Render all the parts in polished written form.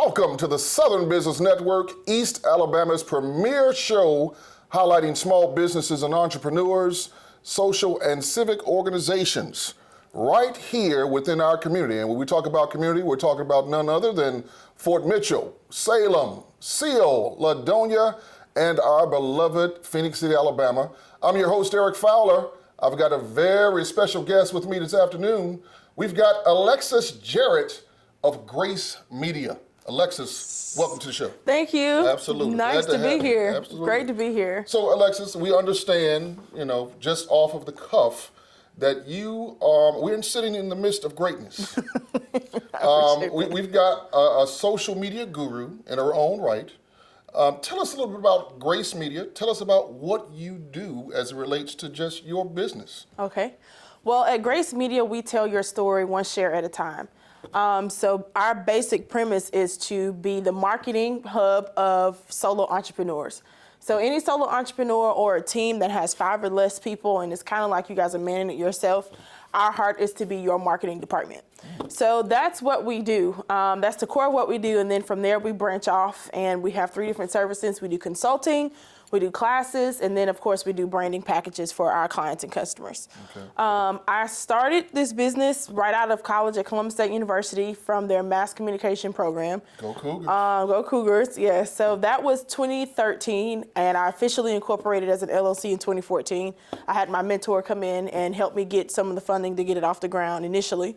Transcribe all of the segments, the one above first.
Welcome to the Southern Business Network, East Alabama's premier show highlighting small businesses and entrepreneurs, social and civic organizations right here within our community. And when we talk about community, we're talking about none other than Fort Mitchell, Salem, Seal, Ladonia, and our beloved Phoenix City, Alabama. I'm your host, Eric Folwer. I've got a very special guest with me this afternoon. We've got Alexis Jarrett of Grace Media. Alexis, welcome to the show. Thank you. Absolutely. Nice to be here. Absolutely. Great to be here. So, Alexis, we understand, just off of the cuff, that we're sitting in the midst of greatness. We've got a social media guru in her own right. Tell us a little bit about Grace Media. Tell us about what you do as it relates to just your business. Okay. Well, at Grace Media, we tell your story one share at a time. So our basic premise is to be the marketing hub of solo entrepreneurs. So any solo entrepreneur or a team that has 5 or less people, and it's kind of like you guys are managing it yourself, our heart is to be your marketing department. So that's what we do. That's the core of what we do. And then from there, we branch off and we have 3 different services. We do consulting, we do classes, and then of course we do branding packages for our clients and customers. Okay. I started this business right out of college at Columbus State University from their mass communication program. Go Cougars. Go Cougars, yes. So that was 2013, and I officially incorporated as an LLC in 2014. I had my mentor come in and help me get some of the funding to get it off the ground initially.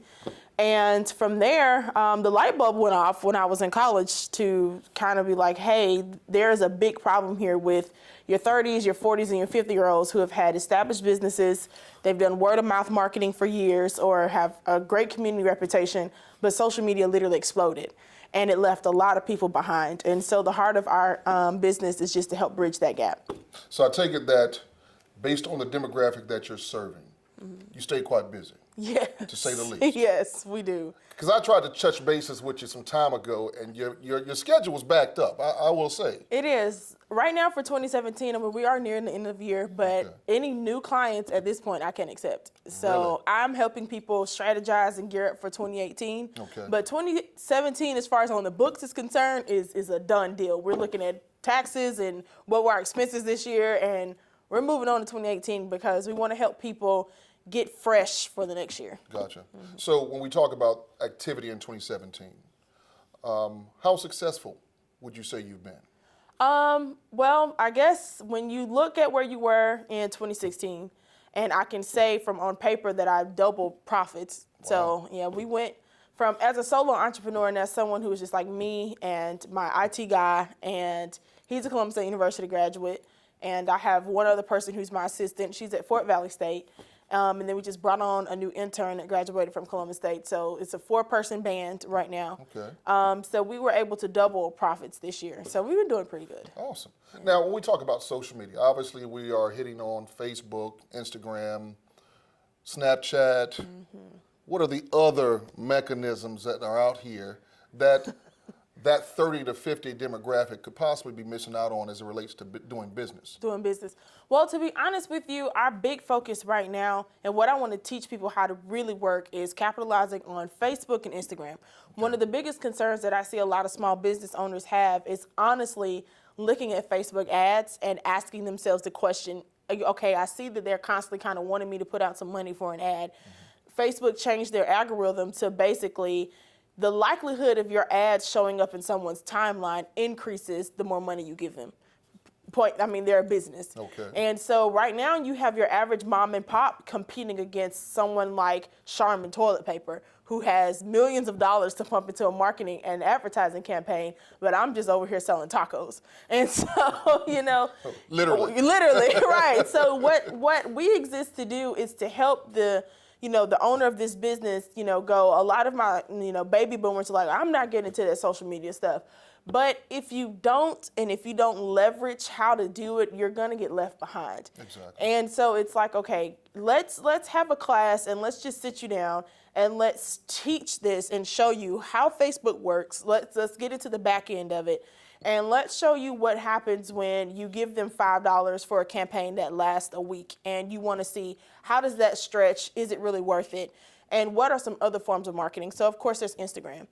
And from there, the light bulb went off when I was in college to kind of be like, hey, there's a big problem here with your 30s, your 40s, and your 50-year-olds who have had established businesses. They've done word-of-mouth marketing for years or have a great community reputation, but social media literally exploded. And it left a lot of people behind. And so the heart of our business is just to help bridge that gap. So I take it that based on the demographic that you're serving, you stay quite busy. Yes. To say the least. Yes, we do. Because I tried to touch bases with you some time ago, and your schedule was backed up, I will say. It is. Right now for 2017, I mean, we are nearing the end of the year, but any new clients at this point I can accept. So really? I'm helping people strategize and gear up for 2018. Okay. But 2017, as far as on the books is concerned, is a done deal. We're looking at taxes and what were our expenses this year, and we're moving on to 2018 because we want to help people get fresh for the next year. Gotcha. So when we talk about activity in 2017, how successful would you say you've been? Well, I guess when you look at where you were in 2016, and I can say from on paper that I've doubled profits. Wow. So yeah, we went from as a solo entrepreneur and as someone who was just like me and my IT guy, and he's a Columbus State University graduate, and I have one other person who's my assistant. She's at Fort Valley State. And then we just brought on a new intern that graduated from Columbus State. So it's a 4-person band right now. Okay. So we were able to double profits this year. So we've been doing pretty good. Awesome. Now, when we talk about social media, obviously we are hitting on Facebook, Instagram, Snapchat. Mm-hmm. What are the other mechanisms that are out here that 30 to 50 demographic could possibly be missing out on as it relates to doing business? Doing business. Well, to be honest with you, our big focus right now, and what I want to teach people how to really work, is capitalizing on Facebook and Instagram. Okay. One of the biggest concerns that I see a lot of small business owners have is honestly looking at Facebook ads and asking themselves the question, okay, I see that they're constantly kind of wanting me to put out some money for an ad. Mm-hmm. Facebook changed their algorithm to basically the likelihood of your ads showing up in someone's timeline increases the more money you give them. They're a business. Okay. And so right now you have your average mom and pop competing against someone like Charmin toilet paper, who has millions of dollars to pump into a marketing and advertising campaign, but I'm just over here selling tacos. And so, Literally, right. So what we exist to do is to help the owner of this business, go, a lot of my, baby boomers are like, I'm not getting into that social media stuff. But if you don't leverage how to do it, you're going to get left behind. Exactly. And so it's like, okay, let's have a class and let's just sit you down and let's teach this and show you how Facebook works. Let's get into the back end of it. And let's show you what happens when you give them $5 for a campaign that lasts a week and you want to see how does that stretch? Is it really worth it? And what are some other forms of marketing? So of course there's Instagram.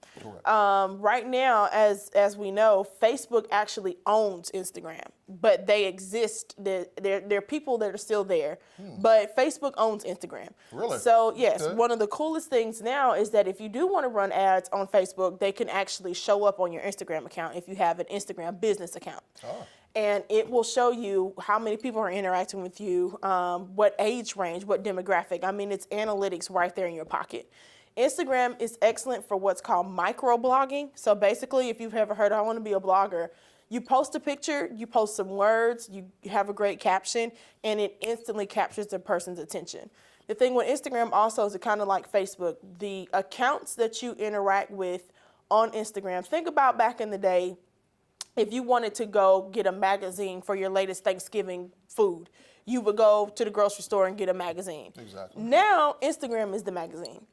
Right now, as we know, Facebook actually owns Instagram, but they exist. There are people that are still there, but Facebook owns Instagram. Really? So yes, Okay. one of the coolest things now is that if you do want to run ads on Facebook, they can actually show up on your Instagram account if you have an Instagram business account. And it will show you how many people are interacting with you, what age range, what demographic. I mean, it's analytics right there in your pocket. Instagram is excellent for what's called microblogging. So basically, if you've ever heard, I want to be a blogger, you post a picture, you post some words, you have a great caption, and it instantly captures the person's attention. The thing with Instagram also is kind of like Facebook. The accounts that you interact with on Instagram, think about back in the day, if you wanted to go get a magazine for your latest Thanksgiving food, you would go to the grocery store and get a magazine. Exactly. Now, Instagram is the magazine.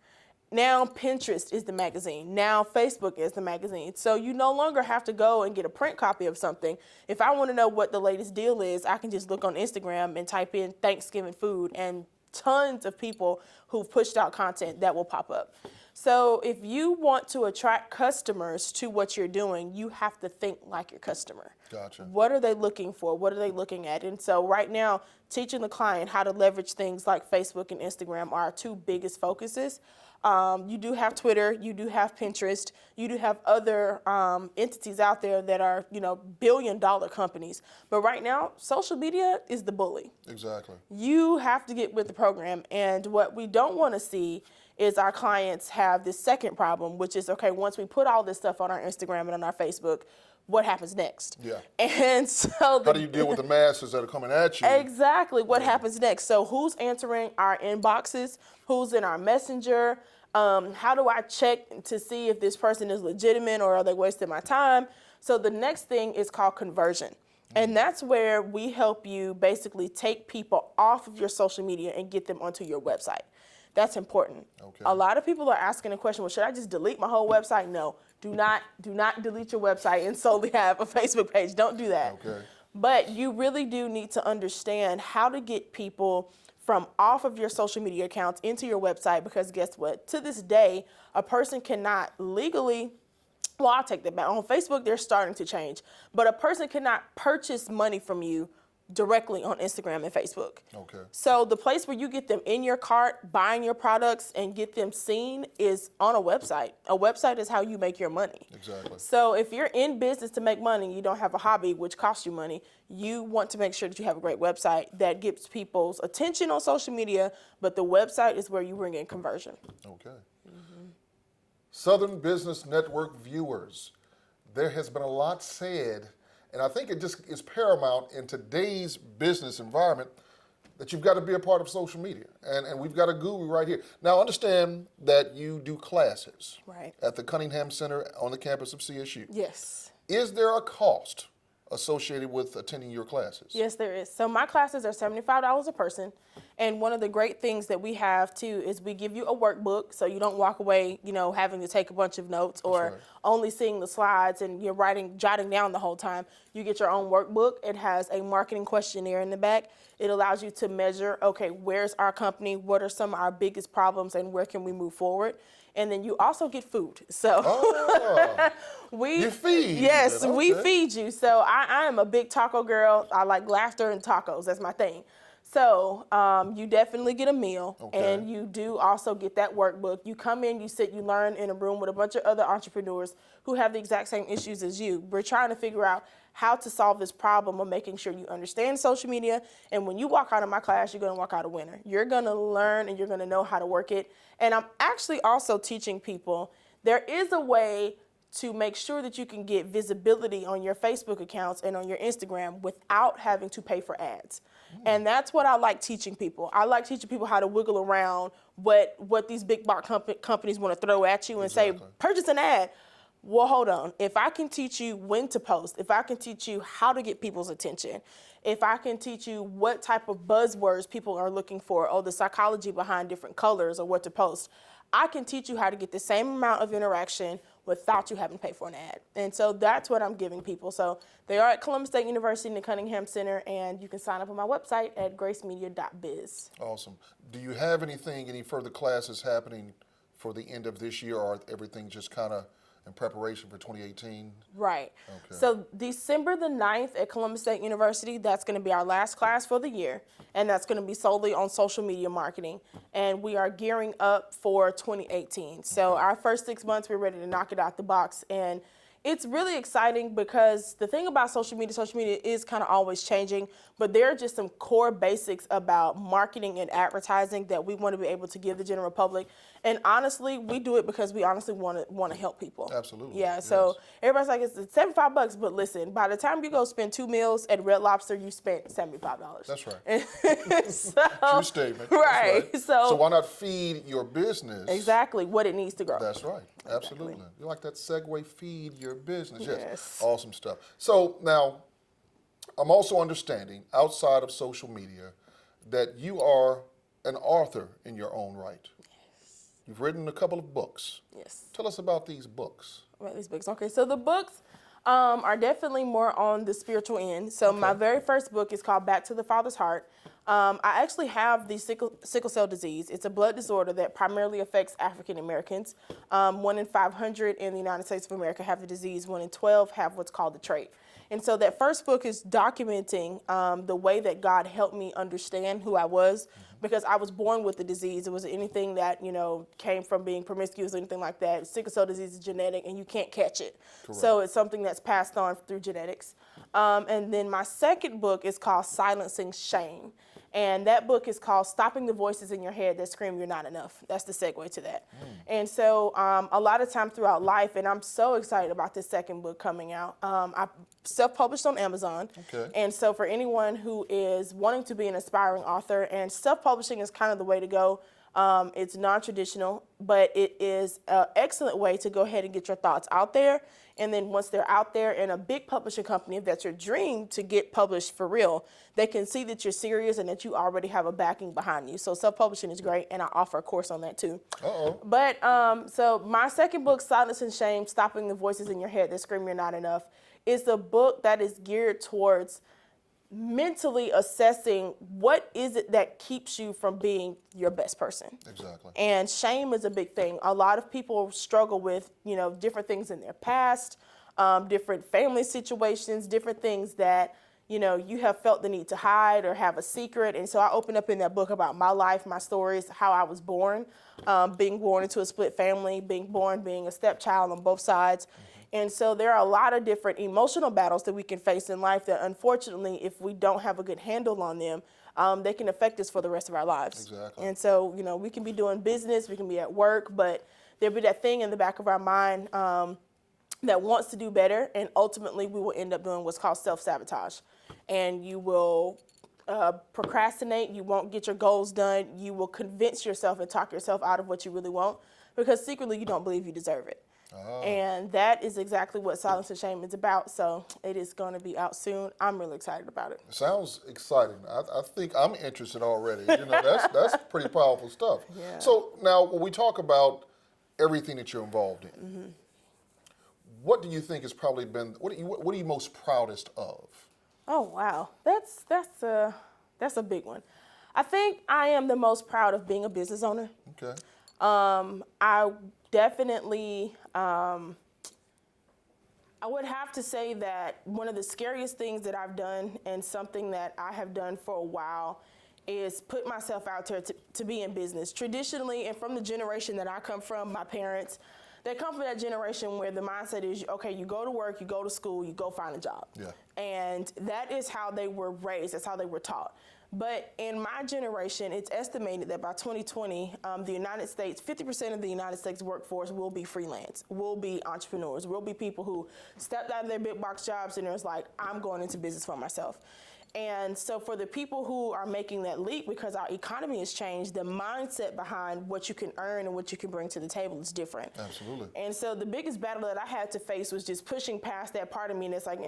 Now, Pinterest is the magazine. Now, Facebook is the magazine. So you no longer have to go and get a print copy of something. If I want to know what the latest deal is, I can just look on Instagram and type in Thanksgiving food, and tons of people who've pushed out content that will pop up. So if you want to attract customers to what you're doing, you have to think like your customer. Gotcha. What are they looking for? What are they looking at? And so right now, teaching the client how to leverage things like Facebook and Instagram are our two biggest focuses. You do have Twitter, you do have Pinterest, you do have other entities out there that are, billion-dollar companies. But right now, social media is the bully. Exactly. You have to get with the program. And what we don't want to see is our clients have this second problem, which is, okay, once we put all this stuff on our Instagram and on our Facebook, what happens next? Yeah. And so how do you deal with the masses that are coming at you? Exactly. What happens next? So who's answering our inboxes? Who's in our messenger? How do I check to see if this person is legitimate or are they wasting my time? So the next thing is called conversion. And that's where we help you basically take people off of your social media and get them onto your website. That's important. Okay. A lot of people are asking the question, well, should I just delete my whole website? No, do not delete your website and solely have a Facebook page. Don't do that. Okay. But you really do need to understand how to get people from off of your social media accounts into your website, because guess what? To this day, a person cannot legally, well, I'll take that back. On Facebook, they're starting to change, but a person cannot purchase money from you directly on Instagram and Facebook. Okay. So the place where you get them in your cart, buying your products, and get them seen is on a website. A website is how you make your money. Exactly. So if you're in business to make money, you don't have a hobby, which costs you money, you want to make sure that you have a great website that gets people's attention on social media, but the website is where you bring in conversion. Okay. Southern Business Network viewers, there has been a lot said, and I think it just is paramount in today's business environment that you've got to be a part of social media. And we've got a guru right here. Now, understand that you do classes at the Cunningham Center on the campus of CSU. Yes. Is there a cost associated with attending your classes? Yes, there is. So my classes are $75 a person. And one of the great things that we have, too, is we give you a workbook so you don't walk away, having to take a bunch of notes or only seeing the slides and you're jotting down the whole time. You get your own workbook. It has a marketing questionnaire in the back. It allows you to measure, okay, where's our company? What are some of our biggest problems and where can we move forward? And then you also get food. So you feed. Yes, we feed you. So I am a big taco girl. I like laughter and tacos. That's my thing. So you definitely get a meal, and you do also get that workbook. You come in, you sit, you learn in a room with a bunch of other entrepreneurs who have the exact same issues as you. We're trying to figure out how to solve this problem of making sure you understand social media. And when you walk out of my class, you're going to walk out a winner. You're going to learn and you're going to know how to work it. And I'm actually also teaching people there is a way to make sure that you can get visibility on your Facebook accounts and on your Instagram without having to pay for ads. And that's what I like teaching people. I like teaching people how to wiggle around what these big box companies want to throw at you and say, purchase an ad. Well, hold on. If I can teach you when to post, if I can teach you how to get people's attention, if I can teach you what type of buzzwords people are looking for, or the psychology behind different colors or what to post, I can teach you how to get the same amount of interaction without you having to pay for an ad. And so that's what I'm giving people. So they are at Columbus State University in the Cunningham Center, and you can sign up on my website at gracemedia.biz. Awesome. Do you have any further classes happening for the end of this year, or everything just kind of in preparation for 2018? Right. Okay. So December the 9th at Columbus State University, that's going to be our last class for the year, and that's going to be solely on social media marketing. And we are gearing up for 2018. So our first 6 months, we're ready to knock it out the box. And it's really exciting because the thing about social media is kind of always changing, but there are just some core basics about marketing and advertising that we want to be able to give the general public. And honestly, we do it because we honestly want to help people. Absolutely. Yeah. So Yes. everybody's like, it's $75, but listen, by the time you go spend 2 meals at Red Lobster, you spent $75. That's right. So, True statement. right. That's So So why not feed your business? exactly what it needs to grow. That's right. Absolutely. You like that segue, feed your business. Yes. Awesome stuff. So now, I'm also understanding, outside of social media, that you are an author in your own right. Yes. You've written a couple of books. Yes. Tell us about these books. About these books. Okay, so the books are definitely more on the spiritual end. So my very first book is called Back to the Father's Heart. I actually have the sickle cell disease. It's a blood disorder that primarily affects African Americans. 1 in 500 in the United States of America have the disease. 1 in 12 have what's called the trait. And so that first book is documenting the way that God helped me understand who I was, because I was born with the disease. It wasn't anything that, came from being promiscuous or anything like that. Sickle cell disease is genetic and you can't catch it. Correct. So it's something that's passed on through genetics. And then my second book is called Silencing Shame. And that book is called Stopping the Voices in Your Head That Scream You're Not Enough. That's the segue to that. And so a lot of time throughout life, and I'm so excited about this second book coming out. I self-published on Amazon. Okay. And so for anyone who is wanting to be an aspiring author, and self-publishing is kind of the way to go. It's non-traditional, but it is an excellent way to go ahead and get your thoughts out there. And then once they're out there in a big publishing company, if that's your dream to get published for real, they can see that you're serious and that you already have a backing behind you. So self-publishing is great, and I offer a course on that too. But so my second book, Silence and Shame, Stopping the Voices in Your Head That Scream You're Not Enough, is the book that is geared towards mentally assessing what is it that keeps you from being your best person. Exactly. And shame is a big thing. A lot of people struggle with, different things in their past, different family situations, different things that, you have felt the need to hide or have a secret. And so I open up in that book about my life, my stories, how I was born, being born into a split family, being a stepchild on both sides. And so there are a lot of different emotional battles that we can face in life that, unfortunately, if we don't have a good handle on them, they can affect us for the rest of our lives. Exactly. And so, we can be doing business, we can be at work, but there'll be that thing in the back of our mind that wants to do better, and ultimately we will end up doing what's called self-sabotage. And you will procrastinate, you won't get your goals done, you will convince yourself and talk yourself out of what you really want, because secretly you don't believe you deserve it. And that is exactly what Silence and Shame is about. So it is going to be out soon. I'm really excited about it. Sounds exciting. I think I'm interested already. That's pretty powerful stuff. Yeah. So now, when we talk about everything that you're involved in, what do you think has probably been? What are you most proudest of? Oh wow, that's a big one. I think I am the most proud of being a business owner. Okay. I definitely, I would have to say that one of the scariest things that I've done, and something that I have done for a while, is put myself out there to be in business. Traditionally, and from the generation that I come from, my parents, they come from that generation where the mindset is, okay, you go to work, you go to school, you go find a job. Yeah. And that is how they were raised, that's how they were taught. But in my generation, it's estimated that by 2020, the United States, 50% of the United States workforce will be freelance, will be entrepreneurs, will be people who stepped out of their big box jobs and was like, I'm going into business for myself. And so for the people who are making that leap, because our economy has changed, the mindset behind what you can earn and what you can bring to the table is different. Absolutely. And so the biggest battle that I had to face was just pushing past that part of me that's like,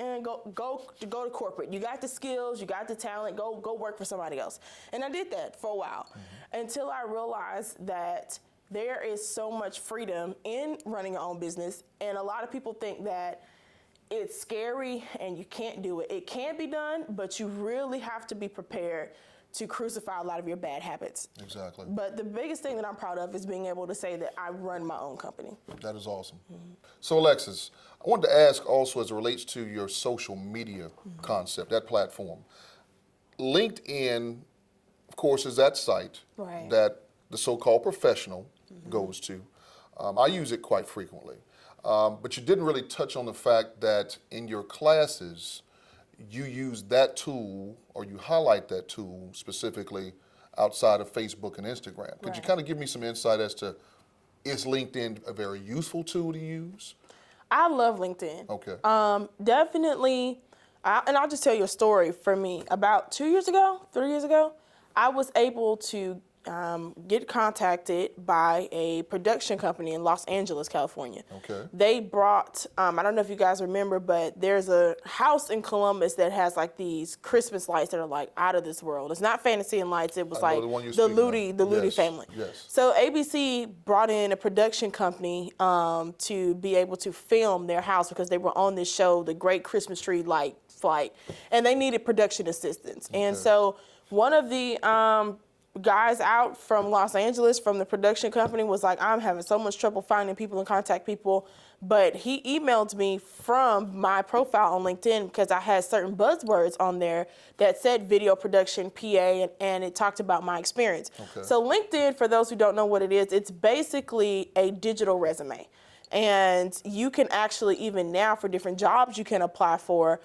go to corporate. You got the skills, you got the talent, go work for somebody else. And I did that for a while until I realized that there is so much freedom in running your own business. And a lot of people think that it's scary and you can't do it. It can be done, but you really have to be prepared to crucify a lot of your bad habits. Exactly. But the biggest thing that I'm proud of is being able to say that I run my own company. That is awesome. So Alexis, I wanted to ask also as it relates to your social media concept, that platform. LinkedIn, of course, is that site Right. that the so-called professional goes to. I use it quite frequently. But you didn't really touch on the fact that in your classes, you use that tool or you highlight that tool specifically outside of Facebook and Instagram. Could you kind of give me some insight as to, is LinkedIn a very useful tool to use? I love LinkedIn. Okay. Definitely, and I'll just tell you a story for me. About 3 years ago, I was able to get contacted by a production company in Los Angeles, California. Okay. They brought, I don't know if you guys remember, but there's a house in Columbus that has like these Christmas lights that are like out of this world. It's not fantasy and lights. It was I know like the one you're the speaking of. Ludi Yes, family. yes. So ABC brought in a production company to be able to film their house because they were on this show, The Great Christmas Tree Light Flight, and they needed production assistance. And so one of the guys out from Los Angeles from the production company was like, I'm having so much trouble finding people and contact people. But he emailed me from my profile on LinkedIn because I had certain buzzwords on there that said video production, PA, and it talked about my experience. Okay. So LinkedIn, for those who don't know what it is, it's basically a digital resume. And you can actually, even now for different jobs you can apply for,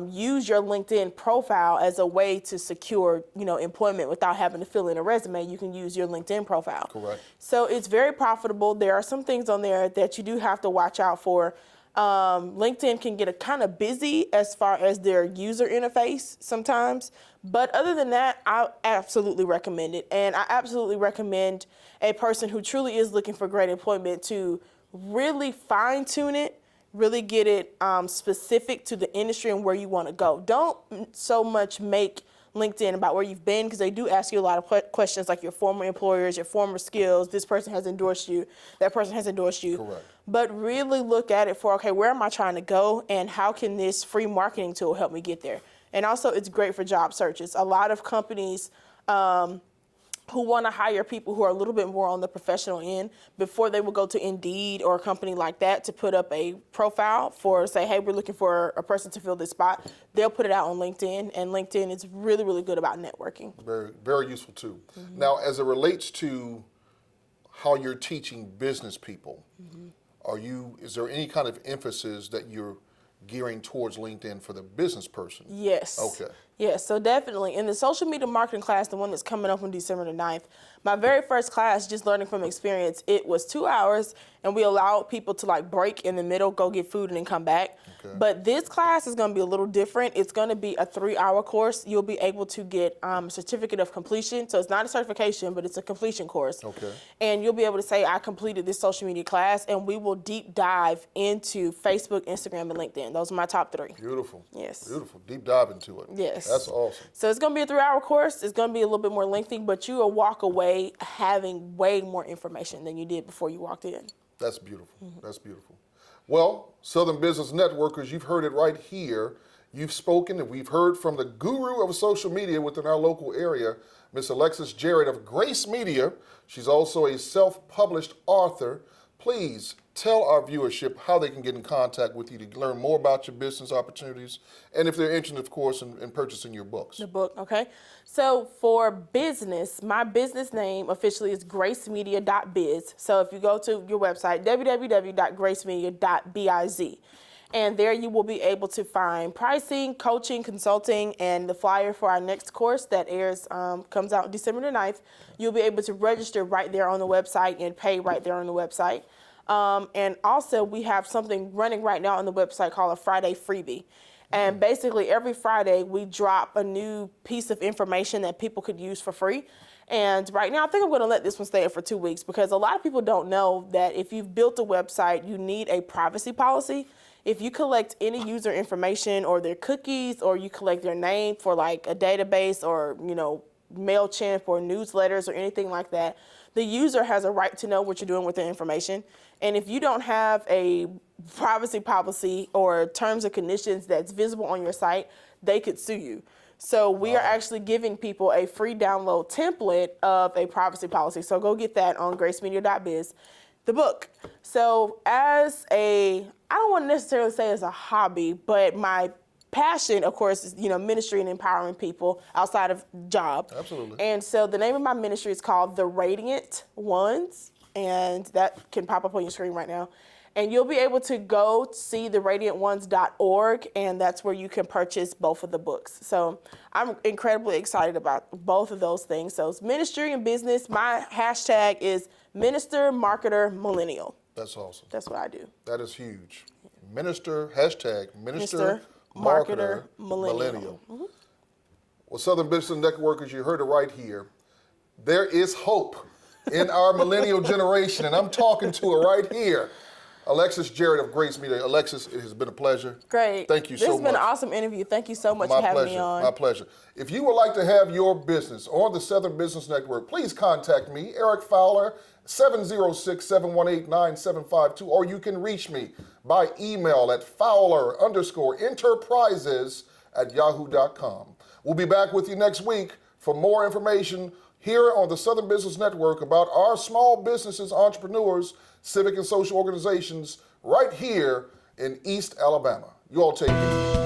use your LinkedIn profile as a way to secure, employment without having to fill in a resume. You can use your LinkedIn profile. Correct. So it's very profitable. There are some things on there that you do have to watch out for. LinkedIn can get kind of busy as far as their user interface sometimes. But other than that, I absolutely recommend it. And I absolutely recommend a person who truly is looking for great employment to really fine tune it, really get it specific to the industry and where you want to go. Don't so much make LinkedIn about where you've been, because they do ask you a lot of questions like your former employers, your former skills, this person has endorsed you, that person has endorsed you. Correct. But really look at it for, okay, where am I trying to go and how can this free marketing tool help me get there? And also it's great for job searches. A lot of companies who want to hire people who are a little bit more on the professional end, before they will go to Indeed or a company like that to put up a profile for, say, hey, we're looking for a person to fill this spot, they'll put it out on LinkedIn, and LinkedIn is really, really good about networking. Very, very useful too. Now, as it relates to how you're teaching business people, is there any kind of emphasis that you're gearing towards LinkedIn for the business person? Yes. Okay. Yes, so definitely. In the social media marketing class, the one that's coming up on December the 9th, my very first class, just learning from experience, it was 2 hours, and we allowed people to break in the middle, go get food, and then come back. Okay. But this class is going to be a little different. It's going to be a 3-hour course. You'll be able to get a certificate of completion. So it's not a certification, but it's a completion course. Okay. And you'll be able to say, I completed this social media class, and we will deep dive into Facebook, Instagram, and LinkedIn. Those are my top 3. Beautiful. Yes. Beautiful. Deep dive into it. Yes. That's awesome. So it's going to be a 3-hour course. It's going to be a little bit more lengthy, but you will walk away having way more information than you did before you walked in. That's beautiful. That's beautiful. Well, Southern Business Networkers, you've heard it right here. You've spoken, and we've heard from the guru of social media within our local area, Miss Alexis Jarrett of Grace Media. She's also a self-published author. Please tell our viewership how they can get in contact with you to learn more about your business opportunities, and if they're interested, of course, in purchasing your books. The book, okay. So for business, my business name officially is gracemedia.biz. So if you go to your website, www.gracemedia.biz, and there you will be able to find pricing, coaching, consulting, and the flyer for our next course that comes out December the 9th. You'll be able to register right there on the website and pay right there on the website. And also we have something running right now on the website called a Friday freebie. And basically every Friday we drop a new piece of information that people could use for free. And right now I think I'm going to let this one stay for 2 weeks, because a lot of people don't know that if you've built a website, you need a privacy policy. If you collect any user information or their cookies, or you collect their name for like a database or, MailChimp or newsletters or anything like that, the user has a right to know what you're doing with their information. And if you don't have a privacy policy or terms and conditions that's visible on your site, they could sue you. So we are actually giving people a free download template of a privacy policy. So go get that on gracemedia.biz, the book. So I don't want to necessarily say as a hobby, but my passion, of course, is, ministry and empowering people outside of job. Absolutely. And so the name of my ministry is called The Radiant Ones, and that can pop up on your screen right now. And you'll be able to go see theradiantones.org, and that's where you can purchase both of the books. So I'm incredibly excited about both of those things. So it's ministry and business. My hashtag is Minister, Marketer, Millennial. That's awesome. That's what I do. That is huge. Minister, Minister, Marketer, Millennial. Mm-hmm. Well, Southern Business Networkers, you heard it right here. There is hope in our millennial generation, and I'm talking to her right here. Alexis Jarrett of Grace Media. Alexis, it has been a pleasure. Great. Thank you so much. This has been an awesome interview. Thank you so much for having me on. My pleasure. If you would like to have your business on the Southern Business Network, please contact me, Eric Folwer, 706-718-9752, or you can reach me by email at fowler_enterprises@yahoo.com. We'll be back with you next week for more information here on the Southern Business Network about our small businesses, entrepreneurs, civic and social organizations right here in East Alabama. You all take care.